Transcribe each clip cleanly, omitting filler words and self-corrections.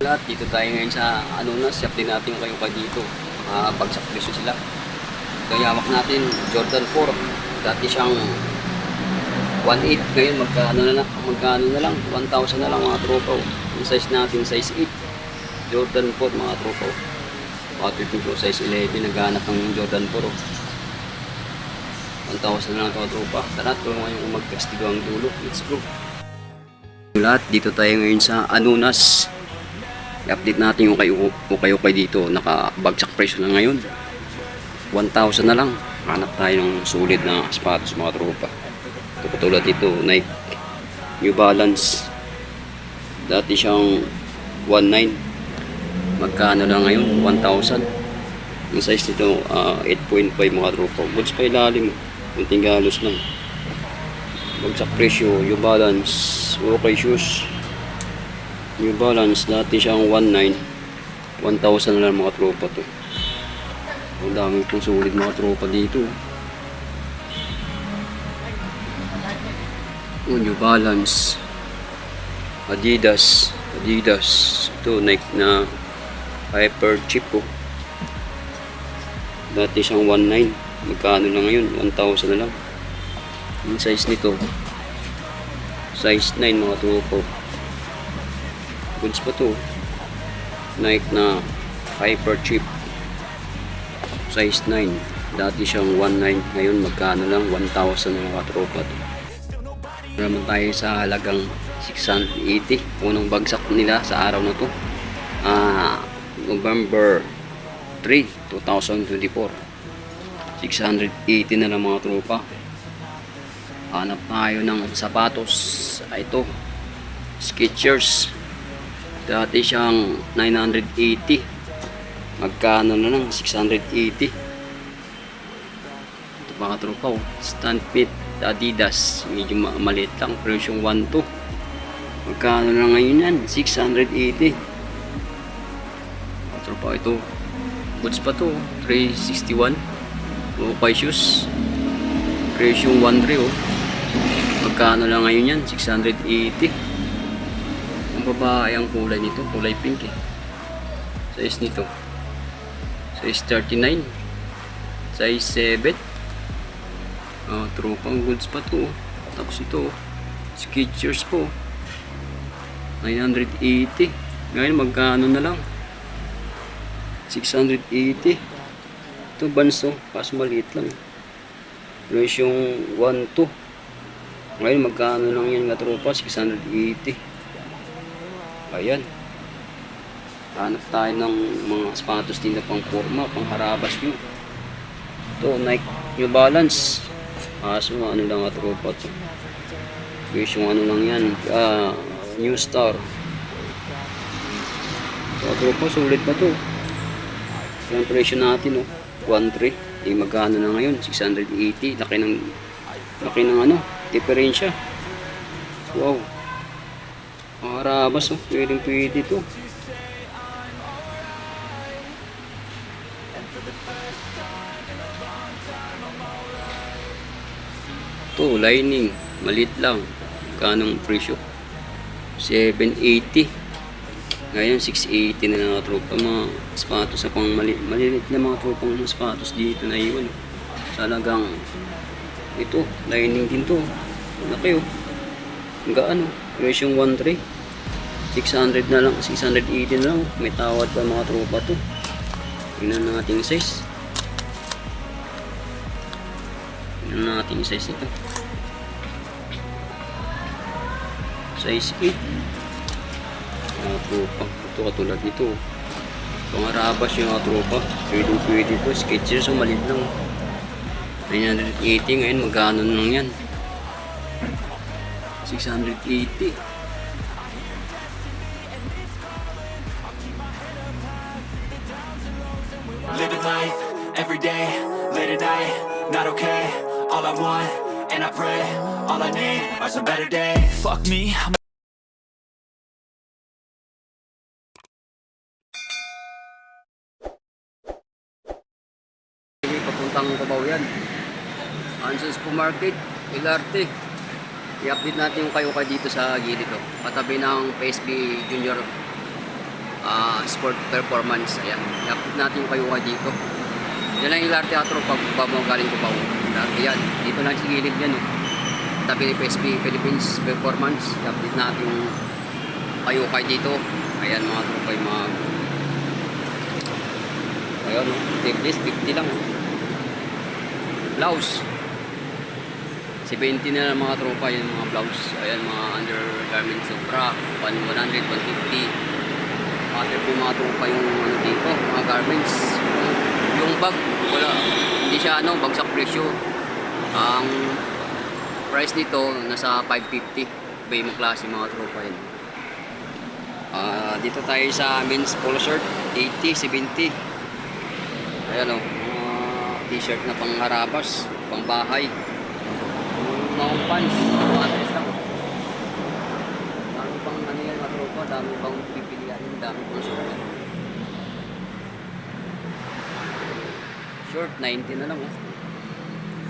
Lahat, dito tayo ngayon sa Anunas. Siap din natin kayo pa dito. Bagsak presyo sila. Ito yamak natin, Jordan 4. Dati siyang 1.8. Ngayon magkano na lang 1,000 na lang mga tropa. Yung size natin, size 8. Jordan 4 mga tropa. Bakit ito size 11, naghanap ng Jordan 4. 1,000 na lang mga tropa. Tara, tulungan yung magkastigo ang dulo. Let's go. Lahat, dito tayo ngayon sa Anunas. I-update natin yung ukay-ukay dito. Nakabagsak presyo na ngayon. 1,000 na lang. Hanap tayo ng sulit na sapatos mga tropa. Ito katulad dito, Nike New Balance. Dati siyang 1.9. Magkano lang ngayon? 1,000. Yung size nito 8.5 mga tropa. Goods pa ilalim. Kunting galos lang. Bagsak presyo. New Balance. Okay shoes. New Balance, dati siyang 1.9. 1,000 na lang mga tropa to. Ang dami pong sulit mga tropa dito. New Balance, Adidas. Ito Nike na hyper cheap po. Dati siyang 1.9. Magkano lang ngayon? 1,000 na lang. Yung size nito size 9 mga tropa. Goods pa to. Nike na hyper cheap. Size 9. Dati siyang 1.9. Ngayon magkano lang? 1,000 mga tropa to. Naman tayo sa halagang 680. Unang bagsak nila sa araw na to. November 3, 2024. 680 na lang mga tropa. Hanap tayo ng sapatos. Ito. Skechers. Dati siyang 980. Magkano na lang? 680. Ito mga tropa. Stand fit Adidas. Medyo maliit lang. Presyong 1.2. Magkano na ngayon yan? 680. Mga tropa ito. Goods pa to. 361. Okay shoes. Presyong 1.3 oh. Magkano lang ngayon yan? 680. Babae ang kulay nito, kulay pink eh. Size nito size 39, size 7. Tropang goods pa to. Tapos ito Skechers po 980. Ngayon magkano na lang? 680. Ito Vans to, kaso maliit lang. Price yung 1.2. Ngayon magkano lang yan nga tropa? 680. Ayan. Hanap tayo ng mga sapatos din na pang forma, pang harabas nyo. Ito, Nike New Balance. So, ano lang at tropa to. Yung ano lang yan. New Star. So, tropa, sulit pa to. Yung presyo natin, 1.3. Magkano na ngayon? 680. Laki ng ano, diferensya. Wow. Harabas, pwede ito. Ito, lining, maliit lang. Kanong presyo? 780. Ngayon 680 na lang tropa. Mga sapatos na pang maliit na mga tropang sapatos dito na iwan. Talagang ito, lining din to. Laki gaano? Presyong 1.3. 600 na lang, 680 na lang. May tawad pa mga tropa to. Tingnan natin yung size. Tingnan natin yung size nito. Size 8. Mga tropa. Ito katulad nito. Pangarabas yung mga tropa. Pwede to. Skechers so maliit lang. 980 ngayon magkano lang yan? 680. Living life every day, late at night, not okay. All I want, and I pray, all I need are some better days. Fuck me. Papuntang Cubao yan. Ansons Market, LRT. I-update natin yung kayo dito sa gilid. Katabi ng PSB Junior sport performance. Ayan, i-update natin yung kayo dito. Yan lang yung LAR Teatro pag galing ko pa. Yan, dito lang sa gilid yan. Oh. Tabi ni PSP Philippines Performance. I-update natin yung kayo dito. Ayan mga tropa yung mga ayun, no? Tape 50 lang. Oh. Blouse 70 na lang mga tropa, yung mga blouse. Ayan, mga undergarments of bra 100, 150. Other po mga tropa yung ano dito, mga garments. Yung bag, wala, hindi siya bagsak presyo. Ang price nito nasa 550. Iba yung klase mga tropa yun. Dito tayo sa men's polo shirt 80, 70. Ayan o, t-shirt na pang harabas, pang bahay. Mga pants, mga dress lang. Dami pang ano yan mga tropa, dami pang pipilian, dami pang short. Short 90 na lang oh.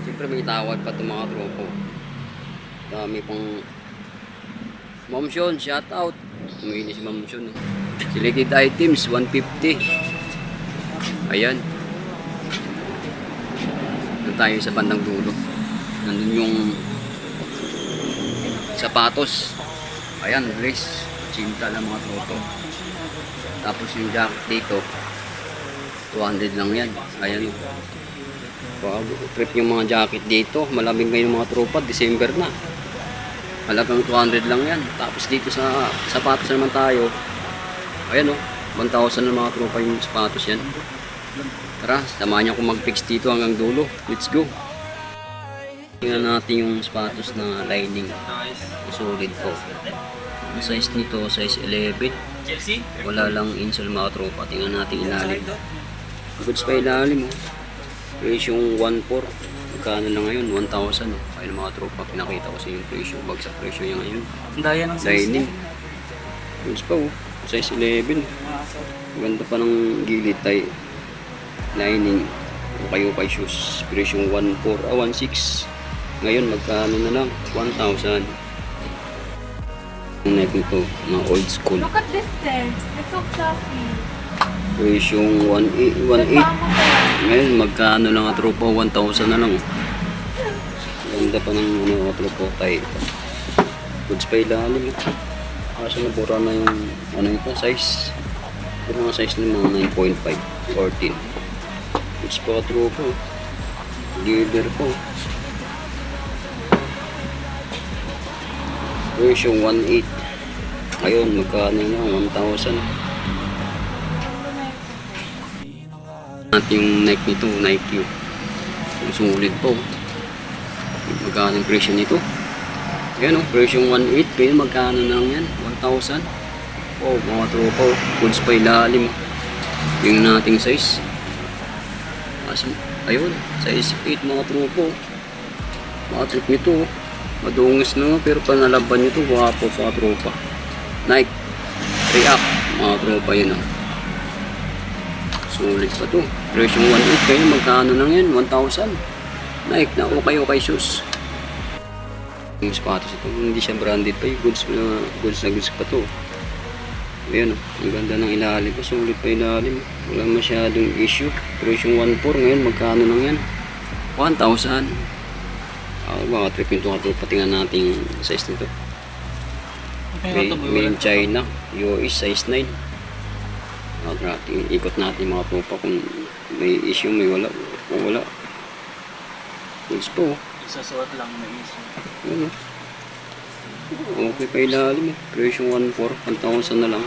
Siyempre may tawad pa itong mga tropa. Dami pang Ma'am Sean, shout out. Tumili si Ma'am Sean. Selected items 150. Ayan. Doon tayo sa bandang dulo. Nandun yung sapatos. Ayan, dress. Cinta lang mga tropa. Tapos yung jacket dito 200 lang yan. Ayan. Wow, trip yung mga jacket dito. Malamig ngayon mga tropa. December na. Halagang 200 lang yan. Tapos dito sa sapatos naman tayo. Ayan o. 1,000 na mga tropa yung sapatos yan. Tara, samahan niyo kung mag-fix dito hanggang dulo. Let's go. Tingnan natin yung sapatos na lining. Solid po. Ang size nito, size 11. Wala lang insole mga tropa. Tingnan natin ilalim. Goods pa ilalim o. Presyo yung 1.4. Magkano lang ngayon? 1,000. Kaya mga tropa, pinakita ko sa yung presyo. Bagsak presyo niya ngayon. Daya ng Lining. Goods pa oh. Size 11. Ganda pa ng gilid tayo. Lining. Kayo shoes. Presyo yung 1.6. Ngayon magkano na lang? 1,000. Yung neck nito, mga old school. Look at this tent. It's so fluffy. Presyo yung 1.8. Ngayon magkano lang nga tropa? 1,000 na lang. Ganda pa ng ano, tropa tayo. Goods pa ilalim. Kaso nabura na yung ano ito, size. Pero mga size na mga 9.5, 14. Goods pa tropa. Leader po. Presyo 1.8. Ayun, magkano na 1,000. At yung Nike nito, Nike. Yung sulit po. Magkano yung presyo nito? Ayan o, presyo 1.8. Kaya magkano na lang yan? 1,000. Oh, mga tropa. Goods pa ilalim. Yung nating size. Ayun, size 8 mga tropa. Mga trip nito. Madungis na pero panalaban nito. Wapo sa tropa. Nike. React. Mga tropa yun o. Sulit pa to. Presyo 1.8 kayo. Magkano lang yan? 1,000. Nike na okay shoes. Yung sapatos ito. Hindi siya branded pa. Yung goods pa to. Ayan o. Ang ganda ng ilalim pa. Sulit pa ilalim. Wala masyadong issue. Presyo 1.4 ngayon. Magkano lang yan? 1,000. Mga trip nito. Patingan natin yung size nito. Made in China. US size 9. Ikot natin mga tropa kung may issue, may wala. Kung wala, goods po. Isasuot lang na issue. Ano? Okay pa ilalim eh. Presyo 1.4, 1,000 na lang.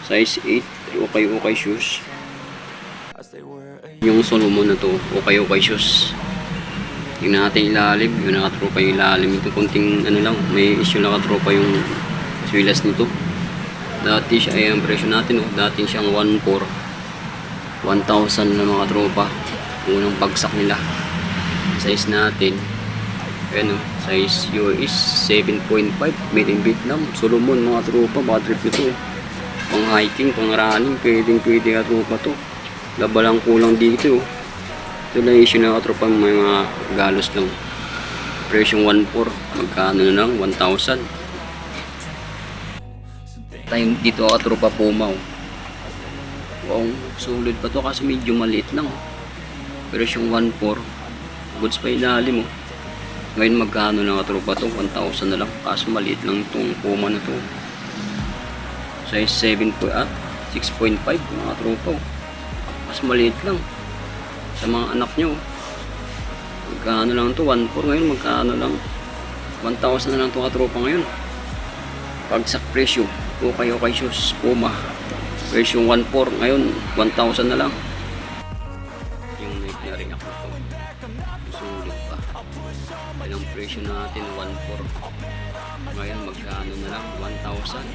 Size 8, okay shoes. Yung Solomon na to, okay shoes. Tingnan natin ilalim, yung nakatropa yung ilalim. Ito konting ano lang, may issue nakatropa yung swilas nito. Dati siya ay ang presyo natin, oh. Dati siyang 1.4, 1,000 na mga tropa. Unang bagsak nila. Size natin, ayan oh, size US 7.5, made in Vietnam. Solomon mga tropa, bad trip ito. Pang hiking, pang running, pwede ka tropa to. Laba lang kulang dito. Ito na issue na tropa, mga galos lang. Presyo 1.4, magkano na lang? 1,000. Tayo dito tropa Puma. Wow, sulit pa to kasi medyo maliit lang. Pero yung 1.4, goods pa ilalim mo. Ngayon magkano na katropa to? 1,000 na lang. Kaso maliit lang itong Puma na to. Size 6.5 mga tropa. Mas maliit lang. Sa mga anak nyo. Magkano lang to? 1.4 ngayon. Magkano lang? 1,000 na lang to katropa ngayon. Pagsak presyo. Okay shoes. Puma. Presyo 1.4 ngayon. 1,000 na lang. Yung Nike na rin ako to. Sulit pa. Yan ang presyo natin. 1.4. Ngayon magkano na lang? 1,000.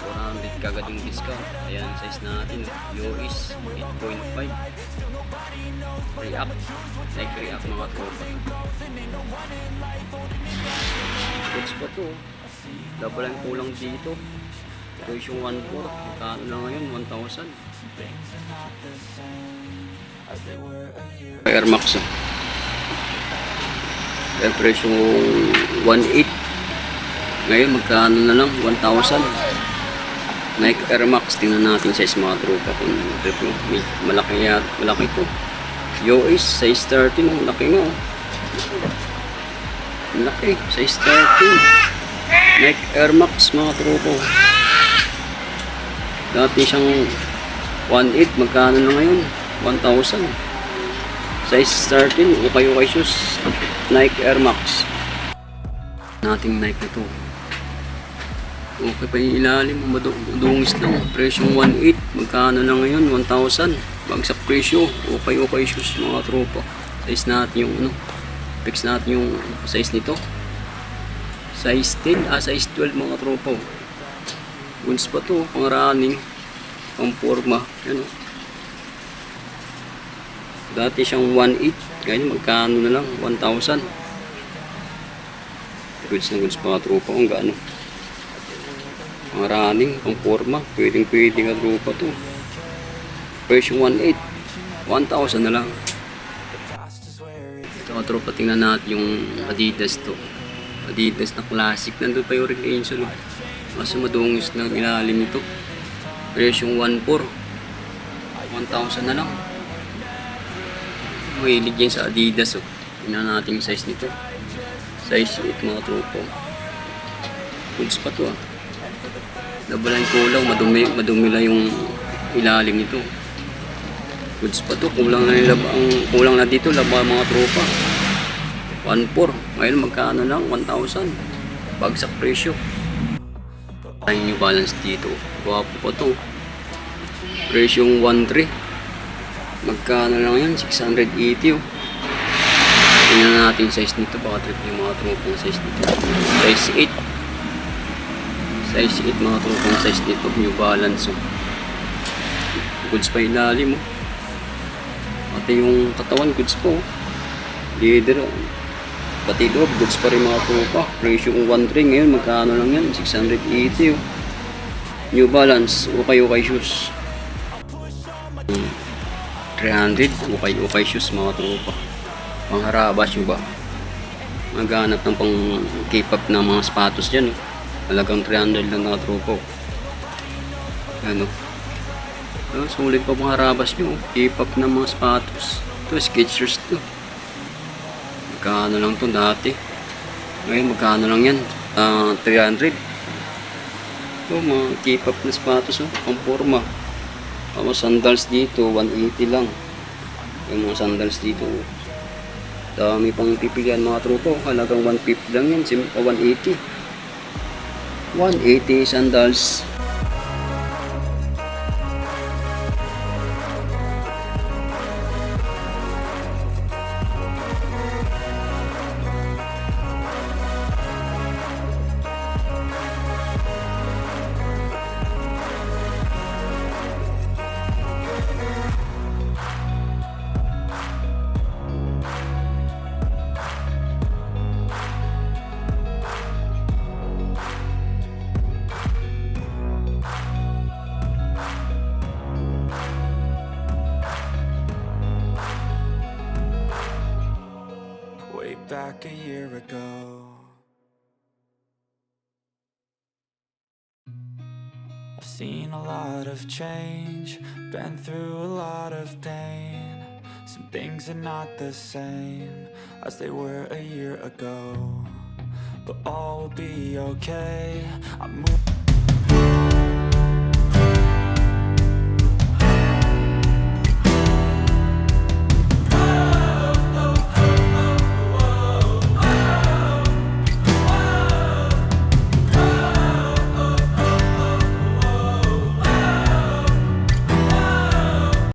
400 kagad yung discount. Ayan size natin. US 8.5. React. Like React mga tropa. Goods pa to. Double ang kulang dito. Ito yung 1.4. Magkano na ngayon? 1,000. Air Max. Air presyo 1.8. Ngayon magkano na lang? 1,000. Nike Air Max. Tingnan natin size mga tropa. Kung malaki to. US size 13. Ang laki nga. Ang laki. Size 13. Nike Air Max mga tropa. Dati siyang 1.8. Magkano na ngayon? 1,000. Size 13. Okay shoes. Nike Air Max. Nating Nike na to. Okay pa yung ilalim. Madungis lang. Presyong 1.8. Magkano na ngayon? 1,000. Bagsak presyo. Okay shoes mga tropa. Size natin yung fix natin yung size nito. Size 10. Size 12 mga tropa. Guns pa to. Pang running. Pang forma. Yan o. Dati siyang 1.8. Ngayon magkano na lang? 1,000. Goods na goods mga tropa. Ang gaano. Pang running. Pang forma. Pwedeng nga tropa to. Version 1.8. 1,000 na lang. Ito mga tropa. Tingnan natin yung Adidas to. Adidas na classic. Nandun pa yung Recreation. Kasi madungis lang ilalim nito. Version 1.4. 1,000 na lang. Mahilig yan sa Adidas. Tingnan natin yung size nito. Size 8 mga tropa. Goods pa to. Double ang kulang. Madumi lang yung ilalim nito. Goods pa to. Kulang na dito. Laba mga tropa. 1.4. Ngayon magkano lang? 1,000. Bagsak presyo. Ang New Balance dito. Guwapo pa to. Presyong 1.3. Magkano lang yan? 680. Tingnan natin size nito. Baka trip yung mga tropong size nito. Size 8. Size 8 mga tropong size nito. New Balance. Goods pa ilalim. Pati yung katawan goods po. Leather. Pati loob goods pa rin mga tropa. Presyong 1.3 ngayon. Magkano lang yan? 680. New Balance. Okay shoes. 300. Okay shoes mga tropa. Pangharabas yung ba? Maghanap ng pang K-pop na mga sapatos dyan. Talagang 300 lang mga tropa. Ano? Sulit pa pangharabas nyo. K-pop na mga sapatos. Ito Skechers to. Magkano lang to dati. Ngayon magkano lang yan? 300. Ito mga K-pop na sapatos. Pang forma. Tapos sandals dito, 180 lang. Yung mga sandals dito. Dami pang pipilian mga tropa. Halagang 150 lang yan. 180. 180 sandals. Way back a year ago, I've seen a lot of change, been through a lot of pain. Some things are not the same as they were a year ago, but all will be okay. I'm moving